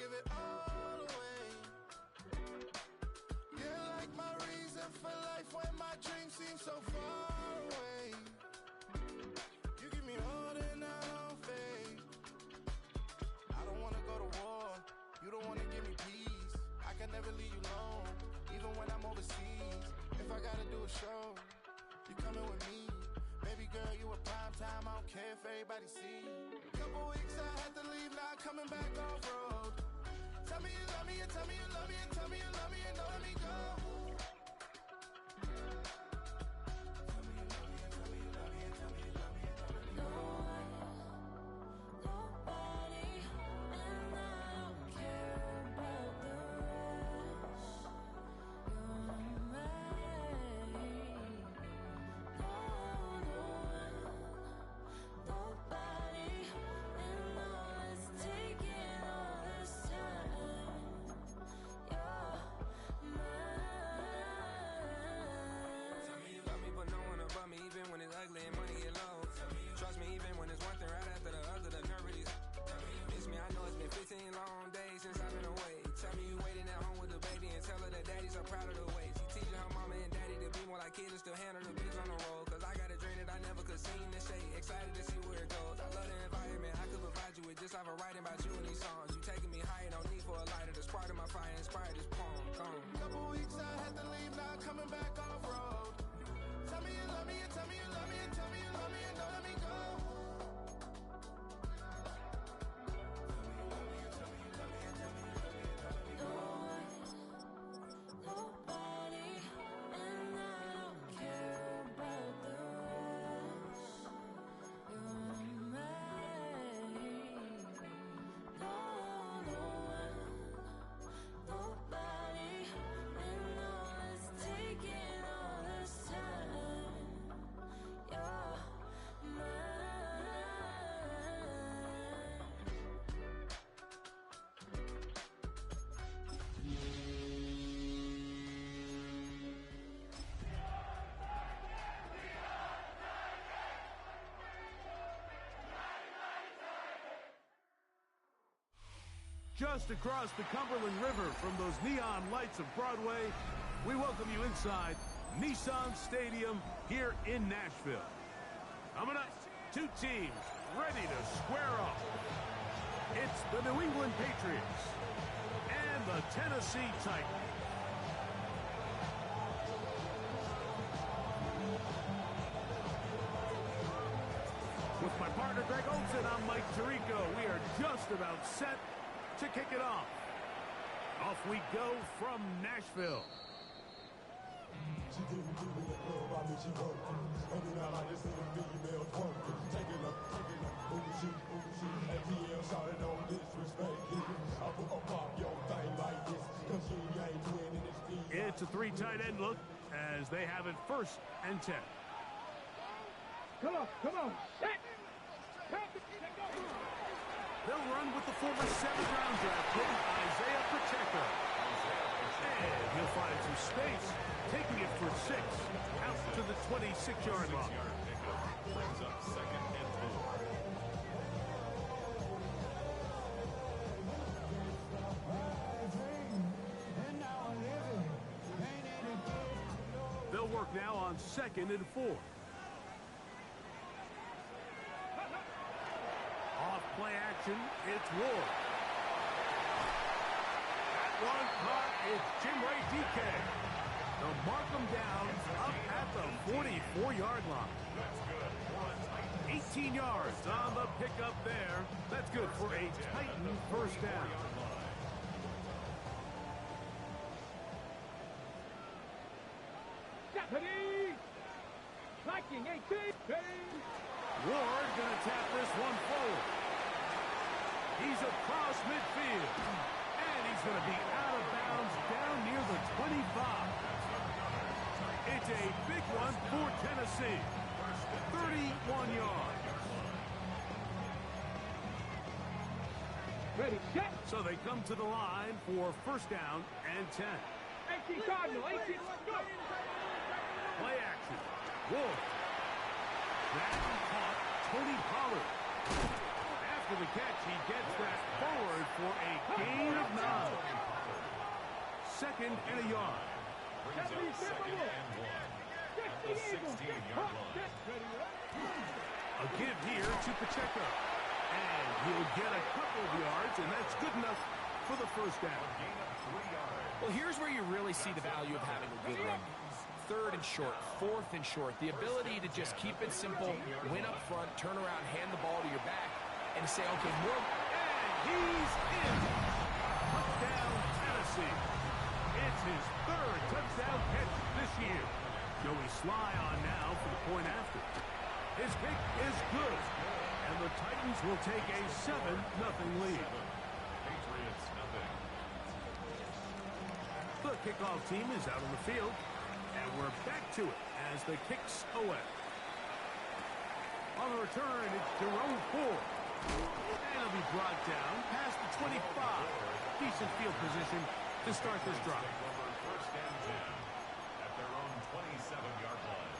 give it all away. You're like my reason for life when my dreams seem so far away. You give me more than I don't fade. I don't wanna go to war. You don't wanna give me peace. I can never leave you alone, even when I'm overseas. If I gotta do a show, you coming with me. Baby girl, you a prime time. I don't care if everybody see. Couple weeks I had to leave, now coming back off road. Tell me you love me, and tell me you love me, and tell me you love me, and don't let me go. Tell me you love me, and tell me you love me, and tell me you love me, and don't let me go. Nobody, and I don't care about the rest. You're mine. Nobody, and all is taking all this time. You're mine. Tell me you love me, but no one above me, even when it's ugly and money get low. Trust me, even when it's one thing right after the other, the nerve is. Miss me, I know it's been 15 long days since I've been away. Tell me you waiting at home with the baby and tell her that daddy's so proud of the way. She teaching her mama and daddy to be more like kids and still handle the biz on the road. Cause I got a dream that I never could see in the shade. Excited to see where it goes. I love the environment. I could provide you with just off of writing about you in these songs. You taking me higher, no need for a lighter. The spark of my fire inspired this poem. Gone. Couple weeks I had to leave, now coming back off road. Tell me you love me, and tell me you love me, and tell me you love me, and don't let me go. Tell me you love me, and tell me you love me, and tell me you love me, and don't let me go. Nobody, and I don't care about the rest. You're mine. Nobody, and all is taking all this time. You're mine. Just across the Cumberland River from those neon lights of Broadway, we welcome you inside Nissan Stadium here in Nashville. Coming up, two teams ready to square off. It's the New England Patriots and the Tennessee Titans. With my partner Greg Olson, I'm Mike Tirico. We are just about set to kick it off. Off we go from Nashville. She didn't do me the club, I mean she worked. Every night I just see the female twerking. Taking up, ooh she, ATL shouted don't disrespect you. I put a pop your thing like this, cause you ain't winning this team. It's a three tight end look as they have it 1st and 10. Come on, set! They'll run with the former 7th-round draft pick, Isaiah Pacheco. And he'll find some space, taking it for 6, out to the 26-yard line. Brings up 2nd and 4. They'll work now on 2nd and 4. Off play action, it's Ward. That one caught, it's Jimray DK. They'll mark him down up at the 44-yard line. 18 yards on the pickup there. That's good for a Titan 1st down. Deputy! Viking 18! Ward gonna tap this one forward. He's across midfield. And he's gonna be out of bounds down near the 25. It's a big one for Tennessee. 31 yards. Ready, set! So they come to the line for 1st down and 10. 18 Cardinal, 18, go! Play action. Ward. That caught Tony Pollard. After the catch, he gets that forward for a gain of 9. Second and a yard. Brings up second and 1 at the 16-yard line. A give here to Pacheco. And he'll get a couple of yards, and that's good enough for the first down. Gain of 3 yards. Well, here's where you really see the value of having a good run. Third and short, fourth and short. The ability to just keep it simple, win up front, turn around, hand the ball to your back, and say, okay, more. And he's in. Touchdown, Tennessee. It's his third touchdown catch this year. Joey Sly on now for the point after. His kick is good. And the Titans will take a 7-0 lead. Patriots nothing. The kickoff team is out on the field. And we're back to it as the kicks away. On the return, it's Jerome Ford. And he'll be brought down past the 25. Decent field position to start this drive. Take over first and 10 at their own 27-yard line.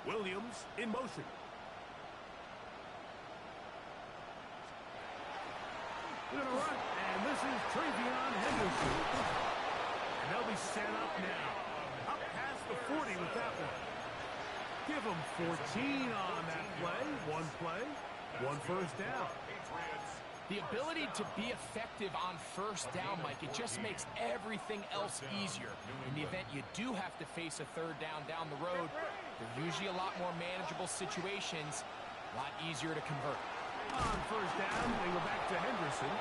Williams in motion. We're going to run, and this is Travion Henderson. And they'll be set up now. Up past the 40 with that one. Give them 14 on that play. One first down. The ability to be effective on first down, Mike, it just makes everything else easier. In the event you do have to face a third down the road, they're usually a lot more manageable situations, a lot easier to convert. On first down, they go back to Henderson.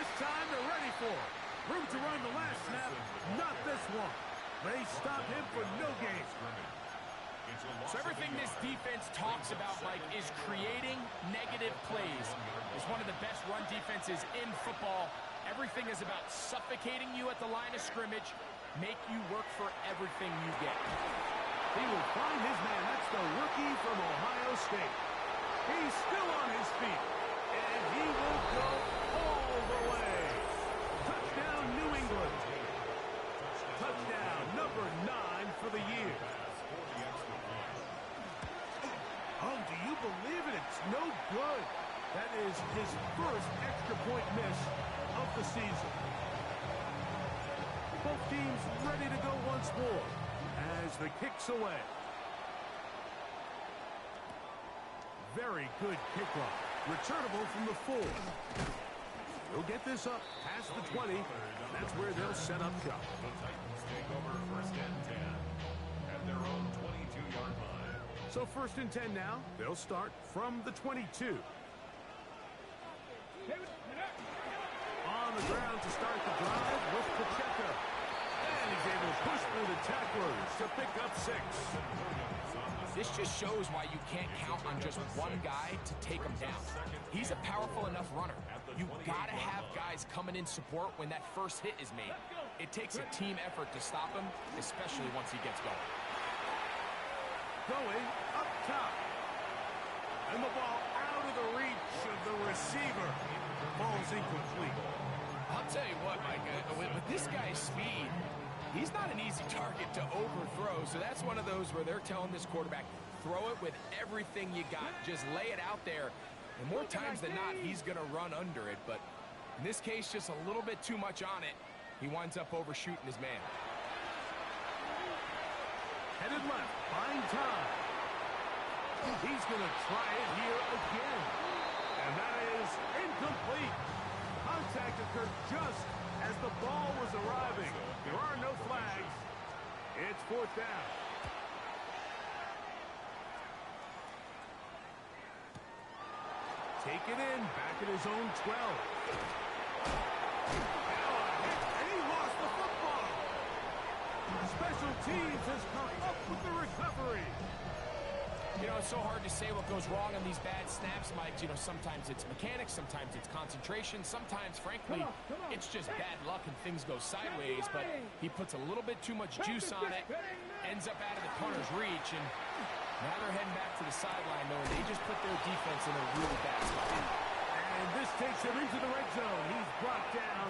This time they're ready for it. Room to run the last snap, not this one. They stop him for no gain. So everything this defense talks about, Mike, is creating negative plays. It's one of the best run defenses in football. Everything is about suffocating you at the line of scrimmage, make you work for everything you get. He will find his man. That's the rookie from Ohio State. He's still on his feet, and he will go all the way. Touchdown, New England. Touchdown, number 9 for the year. Oh, do you believe it? It's no good. That is his first extra point miss of the season. Both teams ready to go once more as the kick's away. Very good kickoff. Returnable from the 4. He'll get this up past the 20. That's where they'll set up shop. The Titans take over first and 10 at their own 22-yard line. So first and 10 now. They'll start from the 22. On the ground to start the drive with Pacheco. And he's able to push through the tacklers to pick up 6. This just shows why you can't count on just one guy to take him down. He's a powerful enough runner. You've got to have guys coming in support when that first hit is made. It takes a team effort to stop him, especially once he gets going. Going up top. And the ball out of the reach of the receiver. Ball's incomplete. I'll tell you what, Mike, with this guy's speed, he's not an easy target to overthrow, so that's one of those where they're telling this quarterback, throw it with everything you got. Just lay it out there. And more times than not, he's going to run under it. But in this case, just a little bit too much on it. He winds up overshooting his man. Headed left, buying time. He's going to try it here again. And that is incomplete. Contact occurred just as the ball was arriving. There are no flags. It's fourth down. Take it in, back at his own 12. And he lost the football. Special teams has come up with the recovery. You know, it's so hard to say what goes wrong on these bad snaps, Mike. You know, sometimes it's mechanics, sometimes it's concentration, sometimes, frankly, it's just bad luck and things go sideways, but he puts a little bit too much juice on it, ends up out of the punter's reach, and now they're heading back to the sideline, though, and they just put their defense in a really bad spot. And this takes him into the red zone. He's brought down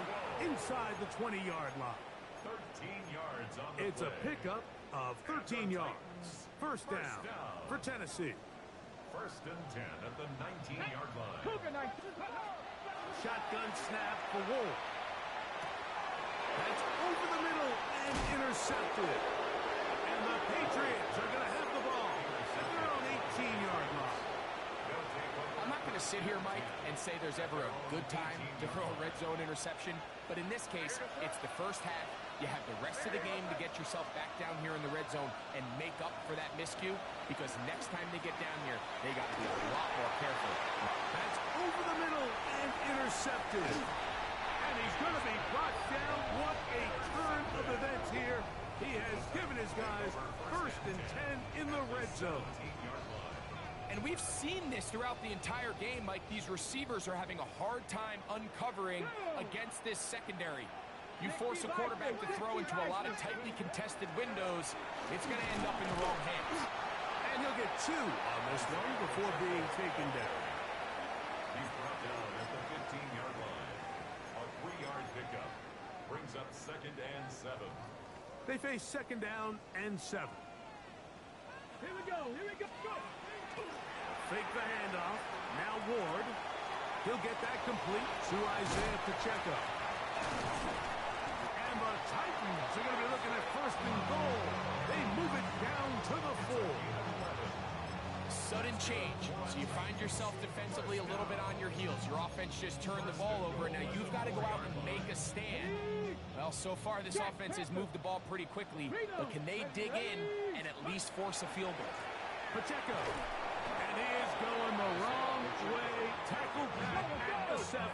inside the 20-yard line. 13 yards on the It's a pickup of 13 yards. First down for Tennessee. First and 10 at the 19-yard line. Shotgun snap for Wolf. That's over the middle and intercepted. And the Patriots are going to have the ball at their own 18-yard line. I'm not going to sit here, Mike, and say there's ever a good time to throw a red zone interception, but in this case, it's the first half. You have the rest of the game to get yourself back down here in the red zone and make up for that miscue, because next time they get down here, they got to be a lot more careful. That's over the middle and intercepted. And he's going to be brought down. What a turn of events here. He has given his guys first and 10 in the red zone. And we've seen this throughout the entire game, Mike. These receivers are having a hard time uncovering against this secondary. You force a quarterback to throw into a lot of tightly contested windows, it's going to end up in the wrong hands. And he'll get 2 on this one before being taken down. He's brought down at the 15-yard line. A 3-yard pickup brings up second and 7. They face second down and 7. Here we go. Go. Fake the handoff. Now Ward. He'll get that complete to Isaiah Pacheco. And the Titans are going to be looking at first and goal. They move it down to the 4. Sudden change. So you find yourself defensively a little bit on your heels. Your offense just turned the ball over, and now you've got to go out and make a stand. Well, so far this offense has moved the ball pretty quickly, but can they dig in and at least force a field goal? Pacheco. And he is going the wrong way. Tackled back at the 7.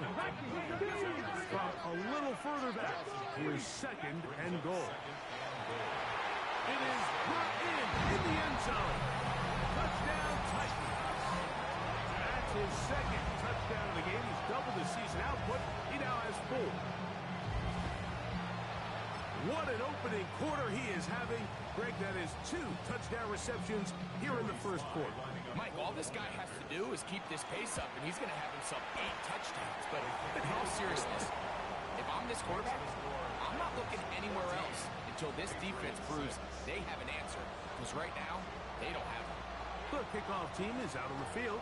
From a little further back. Here's second and goal. It is put in the end zone. Touchdown, Titans. That's his second touchdown of the game. He's doubled his season output. He now has 4. What an opening quarter he is having. Greg, that is 2 touchdown receptions here in the first quarter. Mike, all this guy has to do is keep this pace up, and he's going to have himself 8 touchdowns. But in all seriousness, if I'm this quarterback, I'm not looking anywhere else until this defense proves they have an answer. Because right now, they don't have one. The kickoff team is out on the field,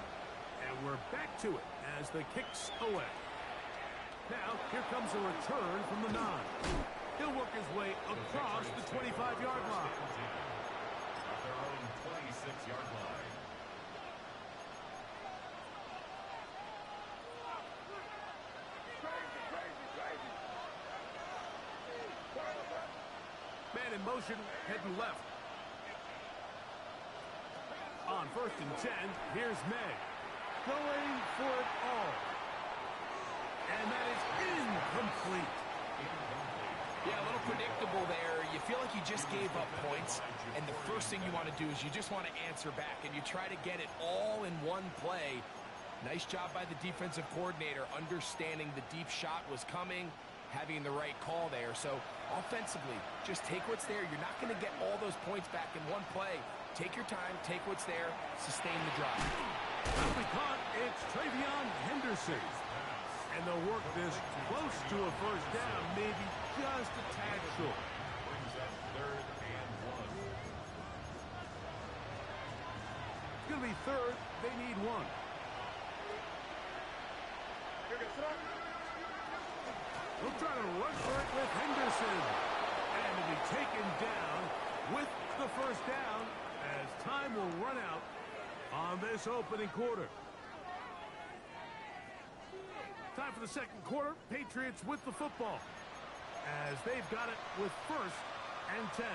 and we're back to it as the kick's away. Now, here comes a return from the 9. He'll work his way across the 25-yard line. At their own 26-yard line. Man in motion, heading left. On first and 10, here's Meg. Going for it all. And that is incomplete. Yeah, a little predictable there. You feel like you just gave up points, and the first thing you want to do is you just want to answer back, and you try to get it all in one play. Nice job by the defensive coordinator, understanding the deep shot was coming, having the right call there. So offensively, just take what's there. You're not going to get all those points back in one play. Take your time, take what's there, sustain the drive. That'll be caught. It's Travion Henderson. And they'll work this close to a first down, maybe just a tad short. Brings up third and 1. It's going to be third. They need 1. We'll try to run for it with Henderson. And to be taken down with the first down as time will run out on this opening quarter. Time for the second quarter. Patriots with the football as they've got it with first and 10.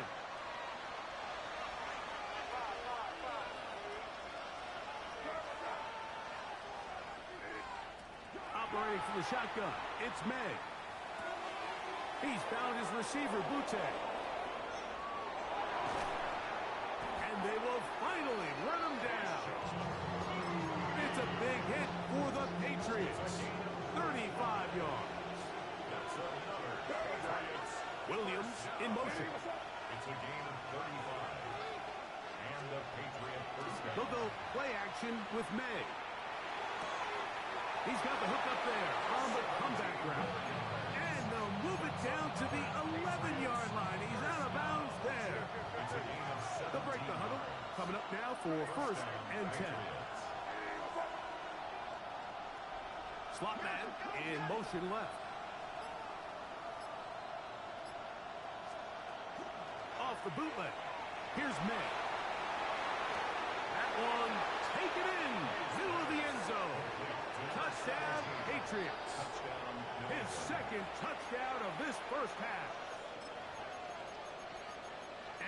Operating from the shotgun, it's May. He's found his receiver, Butte. And they will finally run him down. big hit for the Patriots. 35 yards. That's another Patriots. Williams in motion. It's a gain of 35. And the Patriot first down. They'll go play action with May. He's got the hook up there on the comeback route. And they'll move it down to the 11-yard line. He's out of bounds there. It's a gain of 17. They'll break the huddle. Coming up now for 1st and 10. Slot man in motion left. Off the bootleg. Here's May. That one taken in. Middle of the end zone. Touchdown, Patriots. His second touchdown of this first half.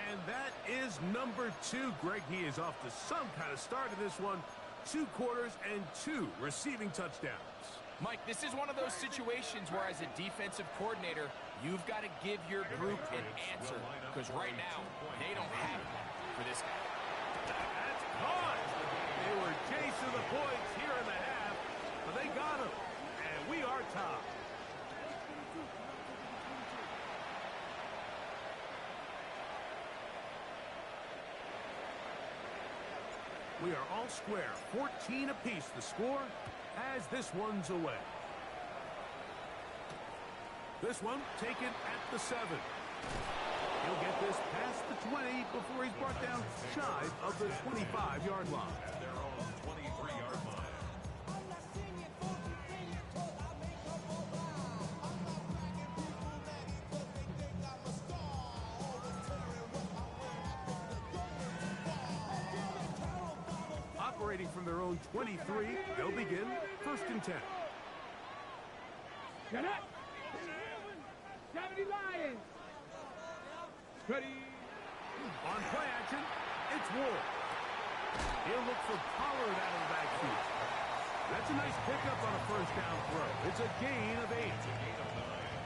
And that is number 2. Greg, he is off to some kind of start in this one. 2 quarters and 2 receiving touchdowns. Mike, this is one of those situations where as a defensive coordinator, you've got to give your group an answer. Because right now, they don't have one for this guy. That's caught. They were chasing the points here in the half, but they got him. And we are top. We are all square. 14 apiece the score as this one's away. This one taken at the 7. He'll get this past the 20 before he's brought down shy of the 25-yard line. At their own 23-yard line. Operating from their own 23, they'll begin 1st and 10. Get up! 70 Lions! Ready! On play action, it's Ward. He'll look for Pollard out of the backfield. That's a nice pickup on a 1st down throw. It's a gain of 8.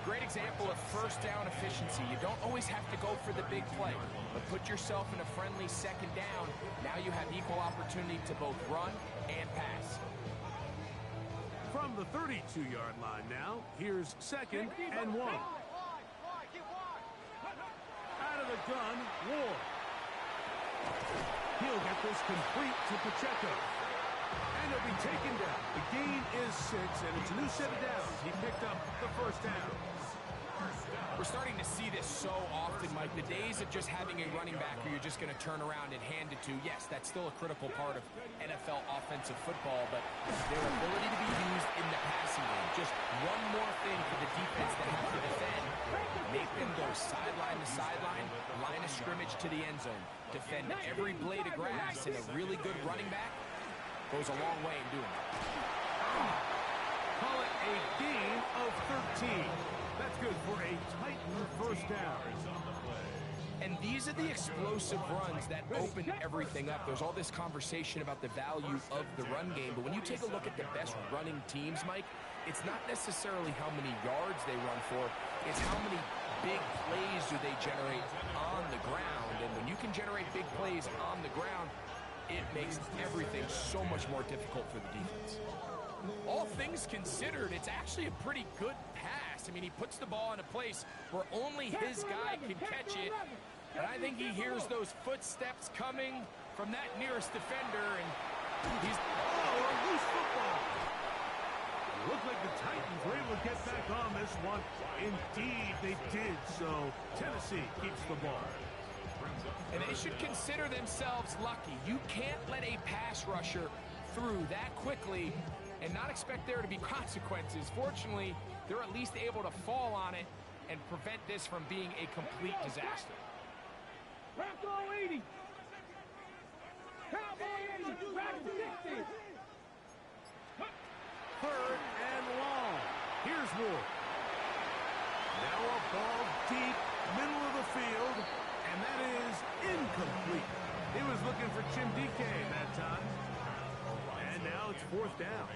Great example of 1st down efficiency. You don't always have to go for the big play, but put yourself in a friendly 2nd down. Now you have equal opportunity to both run and pass. From the 32-yard line now, here's 2nd and 1. Out of the gun, Ward. He'll get this complete to Pacheco. And he'll be taken down. The gain is 6, and it's a new set of downs. He picked up the 1st down. We're starting to see this so often, Mike. The days of just having a running back who you're just going to turn around and hand it to, yes, that's still a critical part of NFL offensive football, but their ability to be used in the passing game, just one more thing for the defense that have to defend. Make them go sideline to sideline, line of scrimmage to the end zone. Defend every blade of grass, and a really good running back goes a long way in doing it. Call it a gain of 13. That's good for a Titan 1st down. And these are the explosive runs that open everything up. There's all this conversation about the value of the run game, but when you take a look at the best running teams, Mike, it's not necessarily how many yards they run for, it's how many big plays do they generate on the ground. And when you can generate big plays on the ground, it makes everything so much more difficult for the defense. All things considered, it's actually a pretty good pass. I mean, he puts the ball in a place where only his guy can catch it. And I think he hears those footsteps coming from that nearest defender, and he's... Oh, a loose football. It looked like the Titans were able to get back on this one. Indeed, they did. So Tennessee keeps the ball. And they should consider themselves lucky. You can't let a pass rusher through that quickly and not expect there to be consequences. Fortunately, they're at least able to fall on it and prevent this from being a complete disaster. Bronco 80! Cowboy 80! Back to 60! 3rd and long. Here's Ward. Now a ball deep, middle of the field, and that is incomplete. He was looking for Chimdike that time. And now it's 4th down.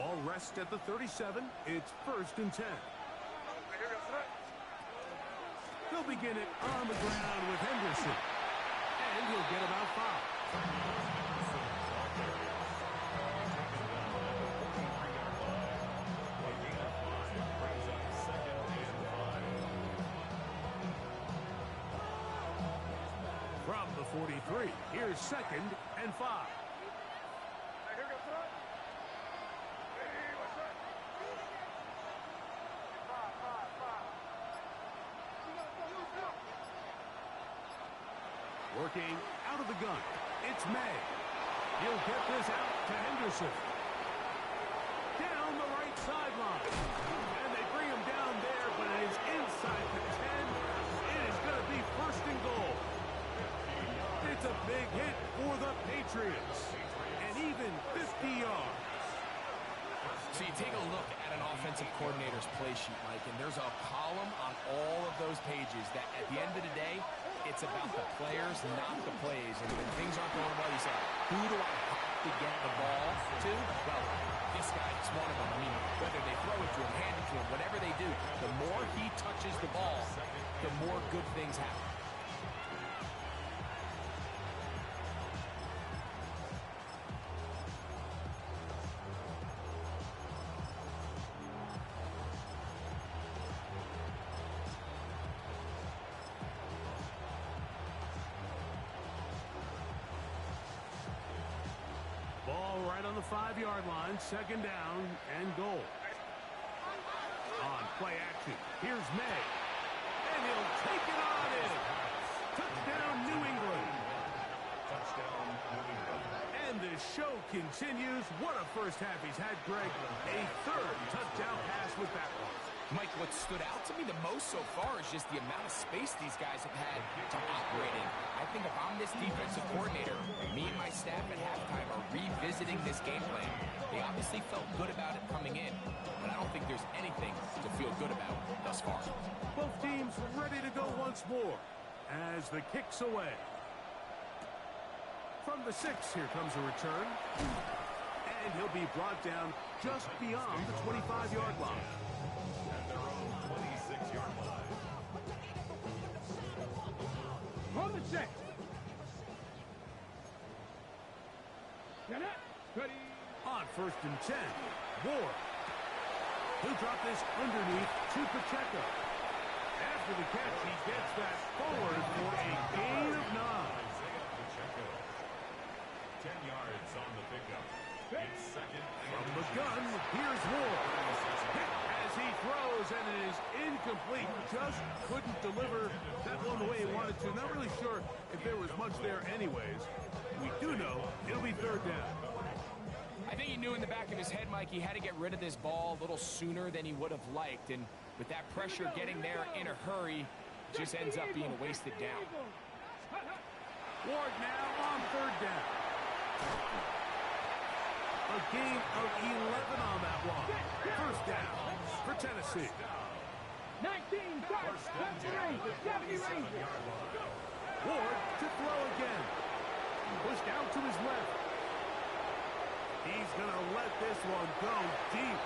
Ball rests at the 37. It's 1st and 10. They'll begin it on the ground with Henderson. And he'll get about 5. From the 43, here's 2nd and 5. Working out of the gun, it's May. He'll get this out to Henderson. Down the right sideline. And they bring him down there, but it is inside the 10. It is going to be 1st and goal. It's a big hit for the Patriots. And even 50 yards. So you take a look at an offensive coordinator's play sheet, Mike, and there's a column on all of those pages that at the end of the day, it's about the players, not the plays. And when things aren't going well, you say, who do I have to get the ball to? Well, this guy is one of them. I mean, whether they throw it to him, hand it to him, whatever they do, the more he touches the ball, the more good things happen. Ball right on the 5-yard line, 2nd down and goal. On play action, here's May. And he'll take it on in. Touchdown, New England. Touchdown, New England. And the show continues. What a first half he's had, Greg. A 3rd touchdown pass with that one. Mike, what stood out to me the most so far is just the amount of space these guys have had to operate in. I think if I'm this defensive coordinator, me and my staff at halftime are revisiting this game plan. They obviously felt good about it coming in, but I don't think there's anything to feel good about thus far. Both teams ready to go once more as the kick's away. From the 6, here comes a return. And he'll be brought down just beyond the 25-yard line. At their own 26-yard line. On the check. Get it. Ready. On 1st and 10, Ward. He'll drop this underneath to Pacheco. After the catch, he gets that forward for a gain of 9. Isaiah Pacheco. 10 yards on the pickup. It's 2nd From and the gun, here's Ward. Hit as he throws, and it is incomplete. Just couldn't deliver that one the way he wanted to. Not really sure if there was much there anyways. We do know it'll be 3rd down. I think he knew in the back of his head, Mike, he had to get rid of this ball a little sooner than he would have liked. And with that pressure getting there in a hurry, it just ends up being a wasted down. Ward now on 3rd down. A gain of 11 on that one. 1st down for Tennessee. 19 starts. 70 Rangers. Ward to throw again. Pushed out to his left. He's going to let this one go deep.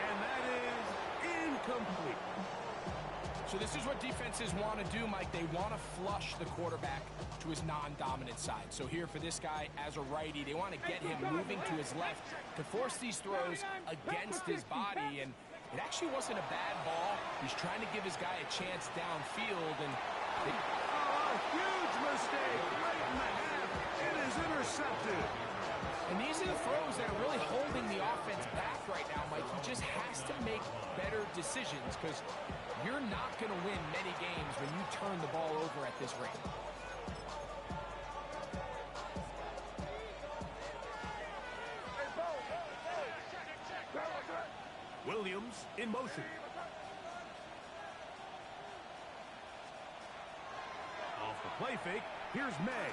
And that is incomplete. So this is what defenses want to do, Mike. They want to flush the quarterback to his non-dominant side. So here for this guy as a righty, they want to get him moving to his left to force these throws against his body. And it actually wasn't a bad ball. He's trying to give his guy a chance downfield. And Oh, huge mistake right in the half. It is intercepted. And these are the throws that are really holding the offense back right now, Mike. He just has to make better decisions because you're not going to win many games when you turn the ball over at this rate. Williams in motion. Off the play fake, here's May.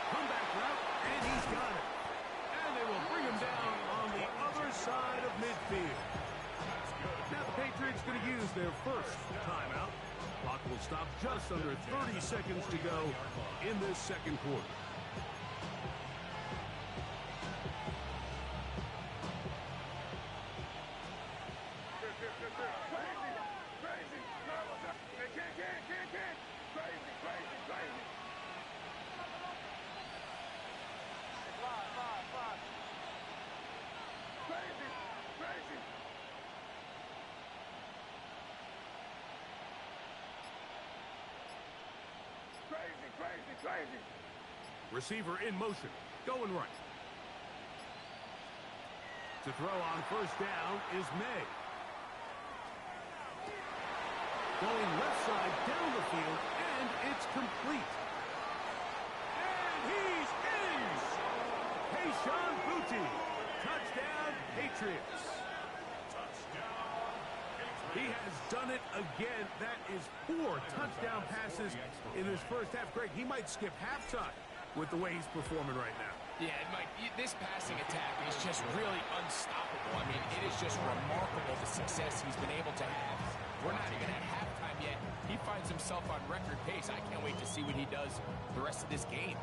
Comeback route, and he's got it. And they will bring him down on the other side of midfield. Now the Patriots going to use their first timeout. Clock will stop just under 30 seconds to go in this 2nd quarter. crazy. Crazy, crazy, crazy. Receiver in motion, going right. To throw on first down is May. Going left side down the field, and it's complete. And he's in! Kayshon Boutte. Touchdown, Patriots. He has done it again. That is 4 touchdown passes in his first half. Greg, he might skip halftime with the way he's performing right now. Yeah, Mike, this passing attack is just really unstoppable. I mean, it is just remarkable the success he's been able to have. We're not even at halftime yet. He finds himself on record pace. I can't wait to see what he does the rest of this game.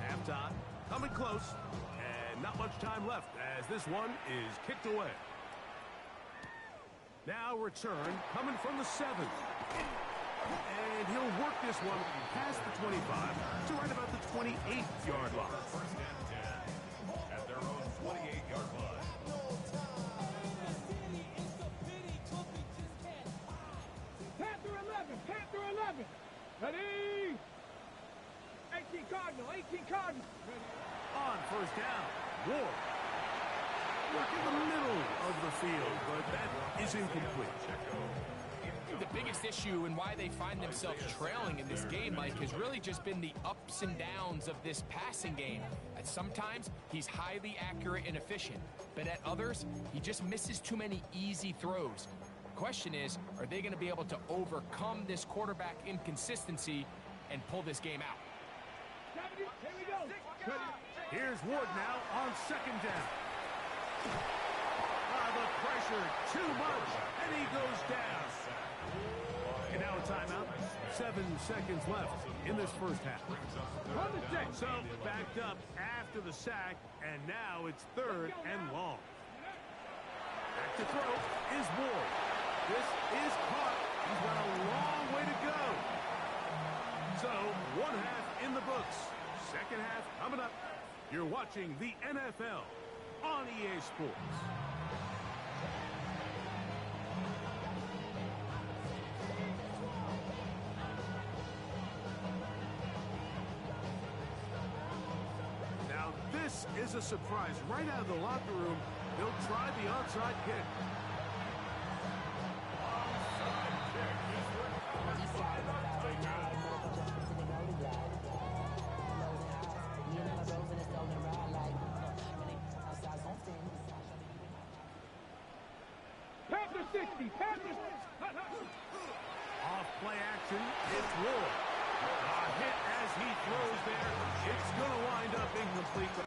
Halftime, coming close, and not much time left as this one is kicked away. Now return, coming from the 7. And he'll work this one past the 25 to right about the 28-yard line. First and 10 at their own 28-yard line. Panther 11, Panther 11. Ready? 18 Cardinal, 18 Cardinal. Ready. On first down, Ward. Work in the middle of the field, but that is incomplete. The biggest issue and why they find themselves trailing in this game, Mike, has really just been the ups and downs of this passing game. At sometimes, he's highly accurate and efficient, but at others, he just misses too many easy throws. The question is, are they going to be able to overcome this quarterback inconsistency and pull this game out? 70, here we go. Ready. Here's Ward now on second down. The pressure, too much, and he goes down. And now a timeout. 7 seconds left in this first half. On the check. So backed up after the sack, and now it's 3rd and long. Back to throw is Ward. This is caught. He's got a long way to go. So 1 half in the books. Second half coming up. You're watching the NFL on EA Sports. Now this is a surprise. Right out of the locker room, they'll try the onside kick. Panther 60, Panther. Off play action, it's Ward. A hit as he throws there. It's going to wind up incomplete.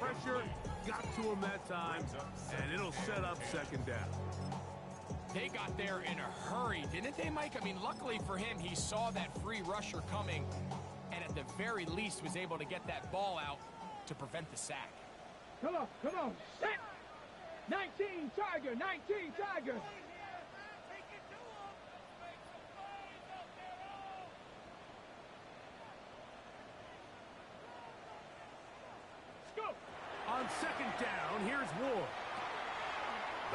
Pressure got to him that time, and it'll set up second down. They got there in a hurry, didn't they, Mike? I mean, luckily for him, he saw that free rusher coming, and at the very least was able to get that ball out to prevent the sack. Come on, set. 19 Tiger, 19 Tiger. On second down, here's Ward.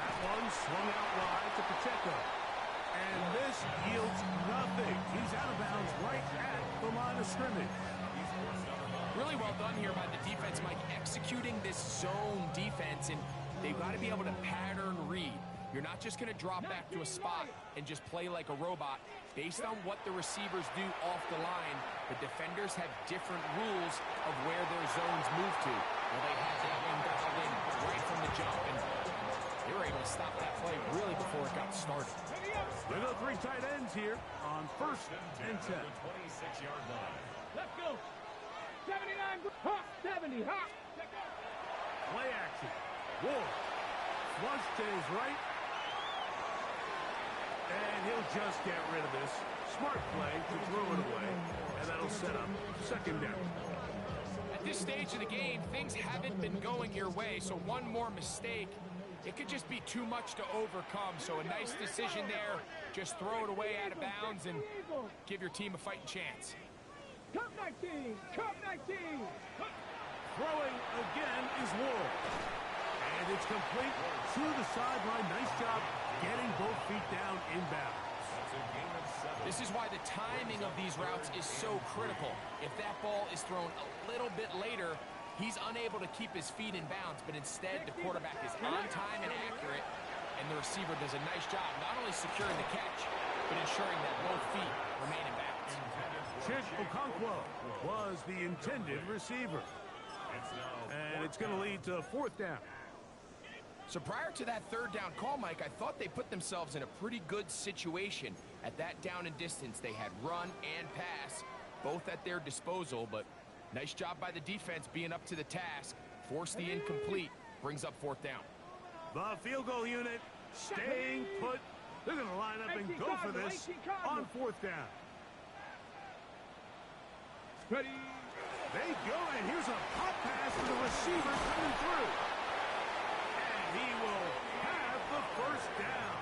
That one swung out wide to Pacheco. And this yields nothing. He's out of bounds right at the line of scrimmage. Really well done here by the defense, Mike, executing this zone defense, and they've got to be able to pattern read. You're not just going to drop back to a spot and just play like a robot. Based on what the receivers do off the line, the defenders have different rules of where their zones move to. Well, they have that one dialed in right from the jump, and They were able to stop that play really before it got started. There go three tight ends here on first and 10. 26-yard line. Let's go. 79, hot, 70, hot. Play action. Ward. Flush to his right. And he'll just get rid of this. Smart play to throw it away. And that'll set up second down. At this stage of the game, things haven't been going your way, so one more mistake, it could just be too much to overcome. So a nice decision there. Just throw it away out of bounds and give your team a fighting chance. Cup 19, Cup 19. Throwing again is Ward. And it's complete to the sideline. Nice job getting both feet down inbounds. That's a gain of 7. This is why the timing of these routes is so critical. If that ball is thrown a little bit later, he's unable to keep his feet in bounds, but instead the quarterback is on time and accurate, and the receiver does a nice job not only securing the catch, but ensuring that both feet remain in bounds. Chig Okonkwo was the intended receiver. And it's going to lead to fourth down. So prior to that third down call, Mike, I thought they put themselves in a pretty good situation. At that down and distance, they had run and pass, both at their disposal, but nice job by the defense being up to the task. Force the incomplete, brings up fourth down. The field goal unit staying put. They're going to line up and go for this on fourth down. Ready. They go, and here's a pop pass to the receiver coming through. And he will have the first down.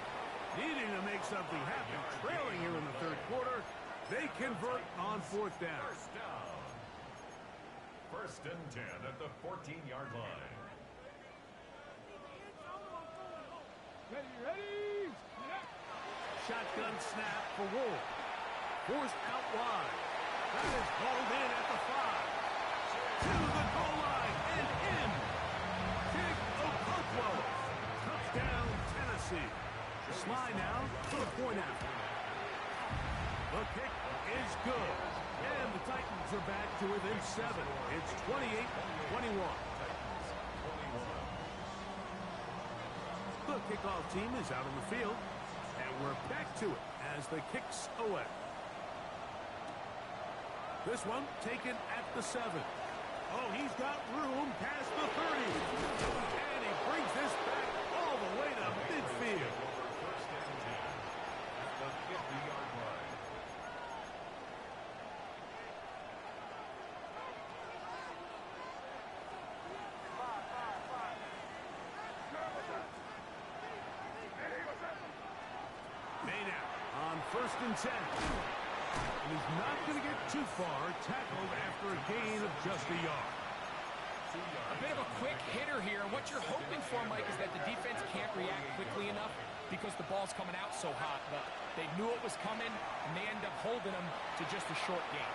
Needing to make something happen, trailing here in the third quarter. They convert on fourth down. First down. First and 10 at the 14-yard line. Ready. Shotgun snap for Wolf. Forced out wide. That is called in at the 5. To the goal line and in. Chig Okonkwo. Touchdown, Tennessee. Slide now to the point out. The kick is good. And the Titans are back to within 7. It's 28-21. The kickoff team is out on the field. And we're back to it as the kicks away. This one taken at the 7. Oh, he's got room past the 30. And he brings this back all the way to midfield. First and 10 at the 50-yard line. Made out on first and 10. And he's not going to get too far, tackled after a gain of just a yard. A bit of a quick hitter here. What you're hoping for, Mike, is that the defense can't react quickly enough because the ball's coming out so hot. But they knew it was coming, and they end up holding them to just a short gain.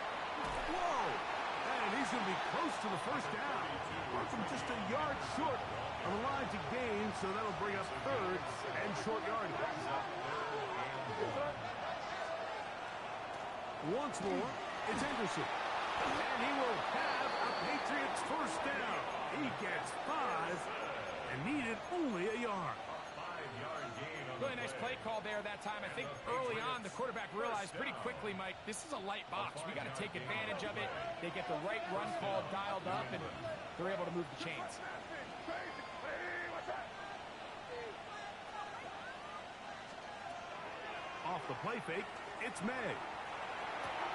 Whoa! And he's going to be close to the first down. Markham just a yard short on the line to gain, so that'll bring up third and short yardage. Once more, it's Henderson. And he will have a Patriots first down. He gets 5 and needed only a yard. Really nice play call there that time. I think early on the quarterback realized pretty quickly, Mike, this is a light box. We got to take advantage of it. They get the right run call dialed up, and they're able to move the chains. Off the play fake, it's May.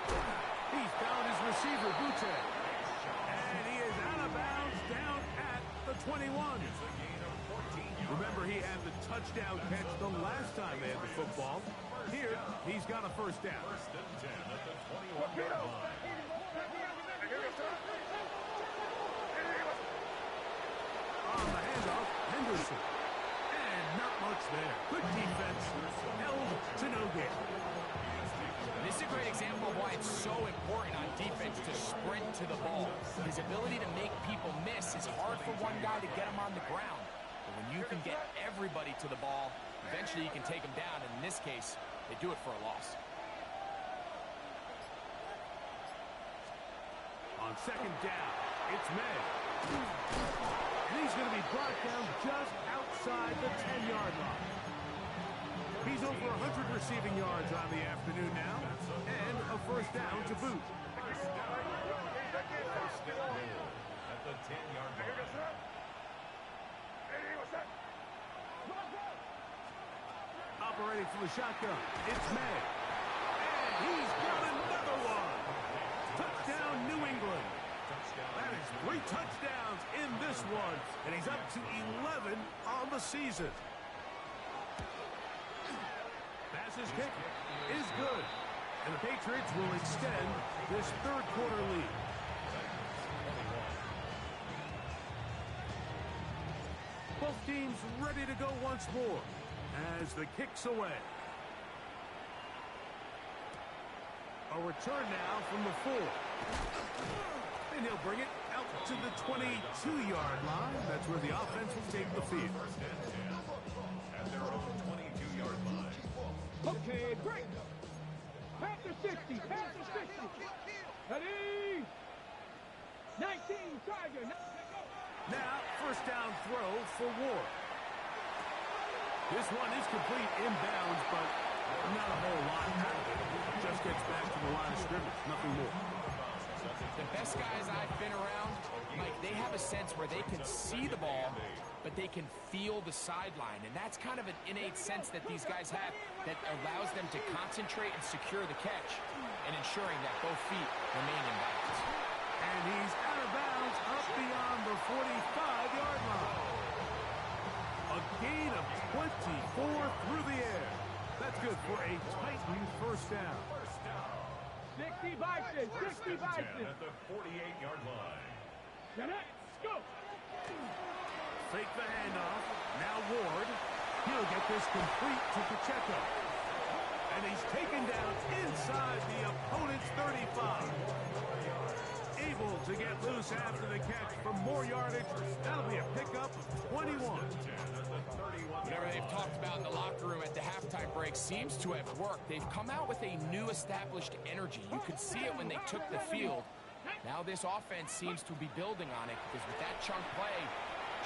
He's found his receiver, Butte. And he is out of bounds down at the 21. Remember, he had the touchdown catch the last time they had the football. Here, he's got a first down. First and 10 at the 21-yard line. On the handoff, Henderson. And not much there. Good defense, held to no gain. This is a great example of why it's so important on defense to sprint to the ball. His ability to make people miss is hard for one guy to get him on the ground. But when you can get everybody to the ball, eventually you can take them down. And in this case, they do it for a loss. On second down, it's May. And he's going to be brought down just outside inside the 10-yard line. He's over 100 receiving yards on the afternoon now, and a first down to boot. First and goal at the 10-yard line. Operating from the shotgun, it's May. And he's got another one. Touchdown, New England. That is 3 touchdowns in this one, and he's up to 11 on the season. Pass's kick is good, and the Patriots will extend this third quarter lead. Both teams ready to go once more as the kick's away. A return now from the 4. And he'll bring it out to the 22-yard line. That's where the offense will take the field. At their own 22-yard line. Okay, break. Pass to 60. Pass to 60. Ready? 19, Tiger. Now, first down throw for Ward. This one is complete inbounds, but not a whole lot out of it. Just gets back to the line of scrimmage, nothing more. The best guys I've been around, Mike, they have a sense where they can see the ball, but they can feel the sideline. And that's kind of an innate sense that these guys have that allows them to concentrate and secure the catch and ensuring that both feet remain in bounds. And he's out of bounds up beyond the 45-yard line. A gain of 24 through the air. That's good for a Titan first down. 60 Bison. 60 Bison. At the 48-yard line. Let's go. Fake the handoff. Now Ward. He'll get this complete to Pacheco. And he's taken down inside the opponent's 35. Able to get loose after the catch for more yardage. That'll be a pickup of 21. Whatever they've talked about in the locker room at the halftime break seems to have worked. They've come out with a new established energy. You could see it when they took the field. Now this offense seems to be building on it because with that chunk play,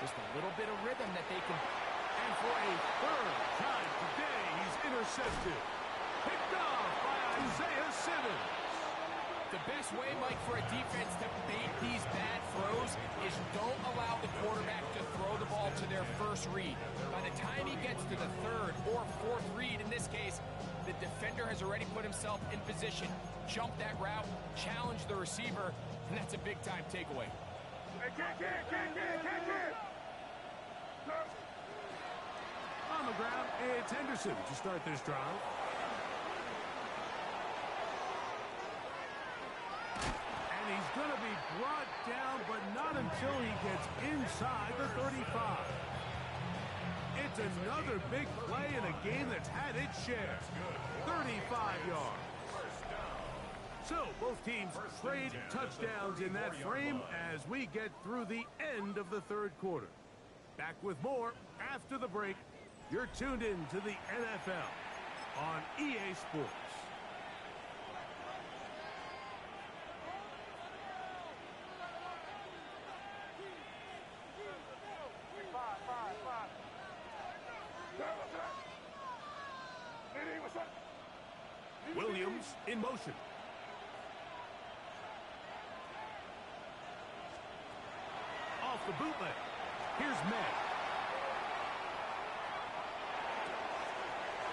just a little bit of rhythm that they can. And for a third time today, he's intercepted. Picked off by Isaiah Simmons. The best way, Mike, for a defense to bait these bad throws is don't allow the quarterback to throw the ball to their first read. By the time he gets to the third or fourth read, in this case, the defender has already put himself in position, jump that route, challenge the receiver, and that's a big-time takeaway. On the ground, it's Henderson to start this drive. And he's going to be brought down, but not until he gets inside the 35. It's another big play in a game that's had its share. 35 yards. So, both teams trade touchdowns in that frame as we get through the end of the third quarter. Back with more after the break. You're tuned in to the NFL on EA Sports. Williams in motion. Off the bootleg. Here's May.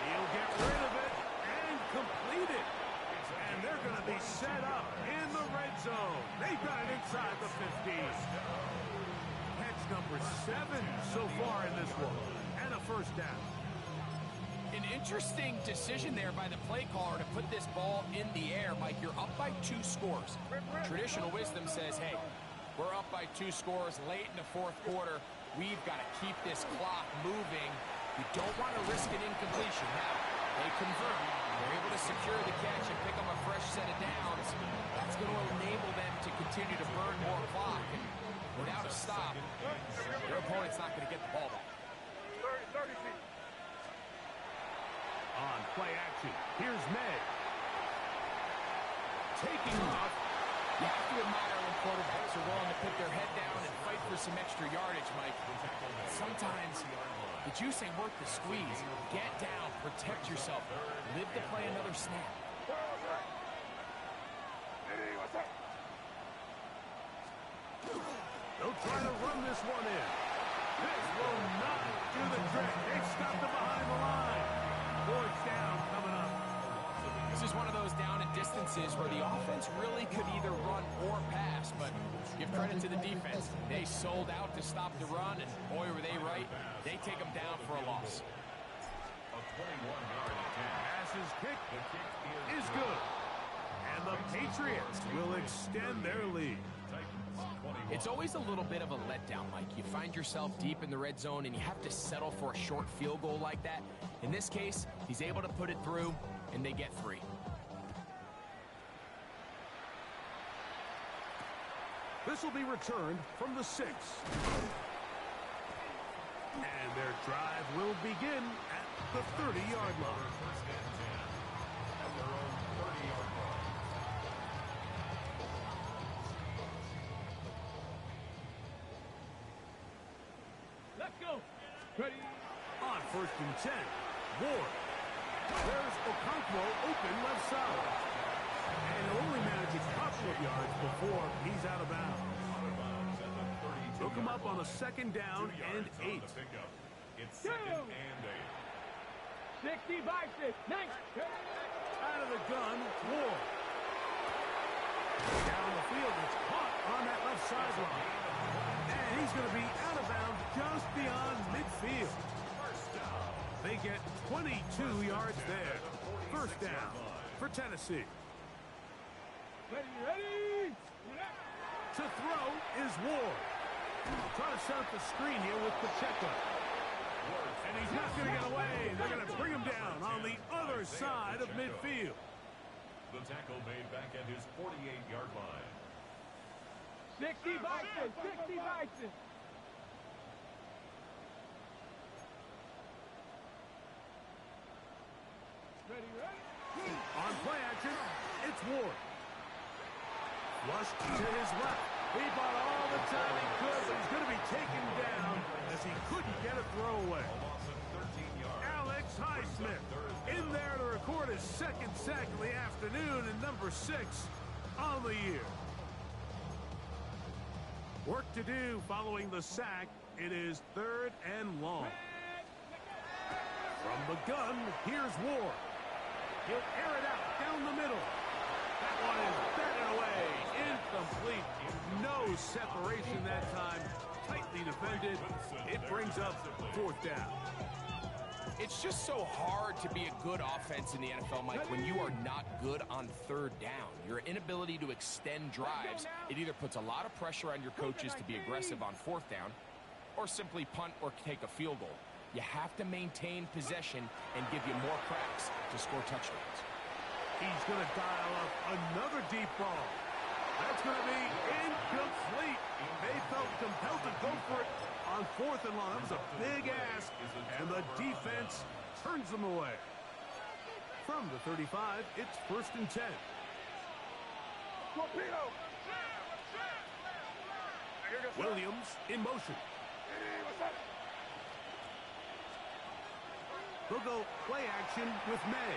He'll get rid of it and complete it. And they're going to be set up in the red zone. They've got it inside the 15. Catch number 7 so far in this one. And a first down. An interesting decision there by the play caller to put this ball in the air. Mike, you're up by 2 scores. Traditional wisdom says, hey, we're up by 2 scores late in the fourth quarter. We've got to keep this clock moving. We don't want to risk an incompletion. Now, they convert. They're able to secure the catch and pick up a fresh set of downs. That's going to enable them to continue to burn more clock. And without a stop, their opponent's not going to get the ball back. 30 feet. On play action, here's May. Taking off, You have to admire when quarterbacks are willing to put their head down and fight for some extra yardage, Mike. Sometimes the juice ain't worth the squeeze. Get down, protect yourself, live to play another snap. They'll try to run this one in. This will not do the trick. They've stopped it behind the line. Fourth down coming up. This is one of those down and distances where the offense really could either run or pass, but give credit to the defense. They sold out to stop the run, and boy, were they right. They take them down for a loss. A 21-yard attempt. Pass is kicked. The kick is good. And the Patriots will extend their lead. It's always a little bit of a letdown, Mike. You find yourself deep in the red zone, and you have to settle for a short field goal like that. In this case, he's able to put it through, and they get 3. This will be returned from the 6. And their drive will begin at the 30-yard line. First and 10 at their own 30-yard line. Let's go. Ready. On first and 10, Ward. There's Okonkwo open left side. And he'll only manage a couple of yards before he's out of bounds. Hook him up on a second down and 8. It's second and 8. 60 Bison. Nice. Out of the gun, Ward. Down the field, it's caught on that left sideline. And he's going to be out of bounds just beyond midfield. They get 22 yards there. First down for Tennessee. Ready. To throw is Ward. Trying to set up the screen here with Pacheco. And he's not going to get away. They're going to bring him down on the other side of midfield. The tackle made back at his 48-yard line. 60 Bison. 60 Bison. Ready. On play action, it's Ward. Flushed to his left. He bought all the time he could, but he's going to be taken down as he couldn't get a throwaway. A loss of 13 yards. Alex Highsmith in there to record his second sack of the afternoon and number 6 on the year. Work to do following the sack. It is 3rd and long. From the gun, here's Ward. He'll air it out down the middle. That one is batted away. Incomplete. No separation that time. Tightly defended. It brings up 4th down. It's just so hard to be a good offense in the NFL, Mike, when you are not good on 3rd down. Your inability to extend drives, it either puts a lot of pressure on your coaches to be aggressive on 4th down or simply punt or take a field goal. You have to maintain possession and give you more cracks to score touchdowns. He's going to dial up another deep ball. That's going to be incomplete. They felt compelled to go for it on 4th and long. That was a big ask, and the defense turns them away. From the 35, it's 1st and 10. Torpedo. Williams in motion. They'll go play action with May.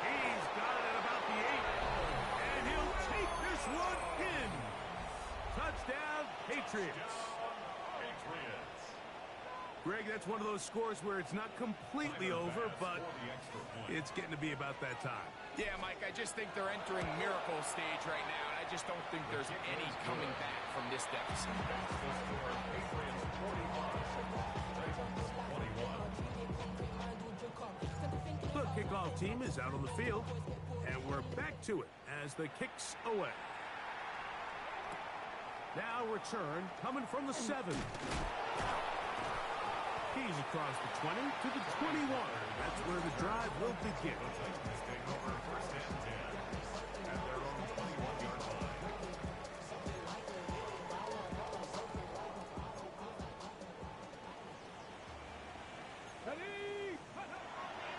He's got it at about the 8. And he'll take this one in. Touchdown, Patriots. Greg, that's one of those scores where it's not completely over, but it's getting to be about that time. Yeah, Mike, I just think they're entering miracle stage right now, and I just don't think there's any coming back from this deficit. The kickoff team is out on the field, and we're back to it as the kick's away. Now return coming from the 7. He's across the 20 to the 21. That's where the drive will begin.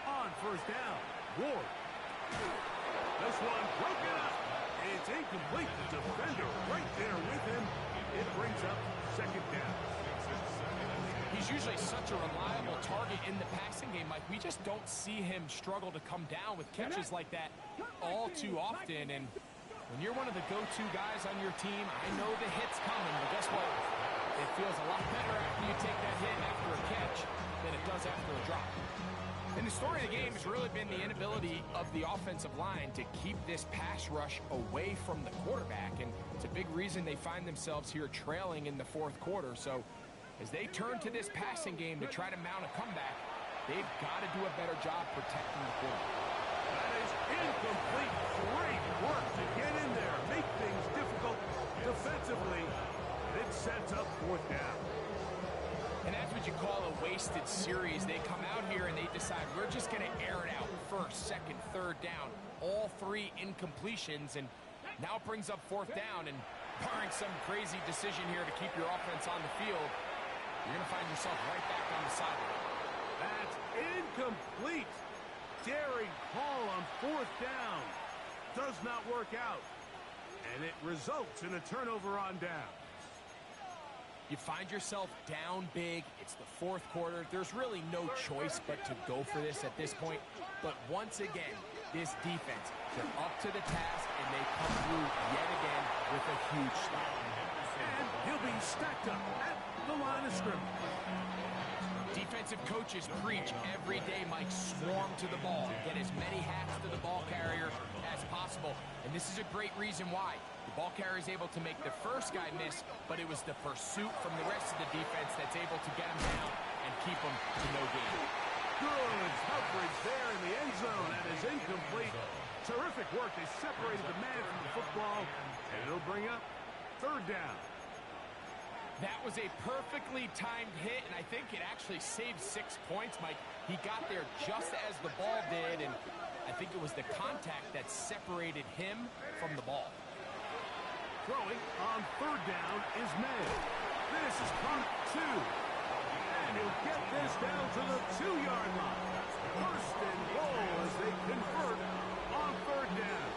On first down, Ward. This one broken up. It's incomplete. The defender right there with him. It brings up second down. He's usually such a reliable target in the passing game, Mike. We just don't see him struggle to come down with catches like that all too often. And when you're one of the go-to guys on your team, I know the hit's coming, but guess what? It feels a lot better after you take that hit after a catch than it does after a drop. And the story of the game has really been the inability of the offensive line to keep this pass rush away from the quarterback. And it's a big reason they find themselves here trailing in the fourth quarter. So as they turn to this passing game to try to mount a comeback, they've got to do a better job protecting the quarterback. That is incomplete. Great work to get in there, make things difficult defensively. It sets up fourth down. And that's what you call a wasted series. They come out here and they decide we're just going to air it out first, second, third down. All three incompletions, and now it brings up fourth down. And barring some crazy decision here to keep your offense on the field, you're going to find yourself right back on the sideline. That's incomplete. Daring call on fourth down. Does not work out. And it results in a turnover on down. You find yourself down big. It's the fourth quarter. There's really no choice but to go for this at this point. But once again, this defense, they're up to the task, and they come through yet again with a huge stop. And he'll be stacked up at the line of scrimmage. Defensive coaches preach every day, Mike, swarm to the ball. Get as many hats to the ball carrier as possible. And this is a great reason why. The ball carrier is able to make the first guy miss, but it was the pursuit from the rest of the defense that's able to get him down and keep him to no gain. Good coverage there in the end zone. That is incomplete. Terrific work. They separated the man from the football, and it'll bring up third down. That was a perfectly timed hit, and I think it actually saved 6 points, Mike. He got there just as the ball did, and I think it was the contact that separated him from the ball. Throwing on third down is May. This is caught 2. And he'll get this down to the 2-yard line. First and goal as they convert on third down.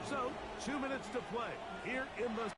So, 2 minutes to play here in the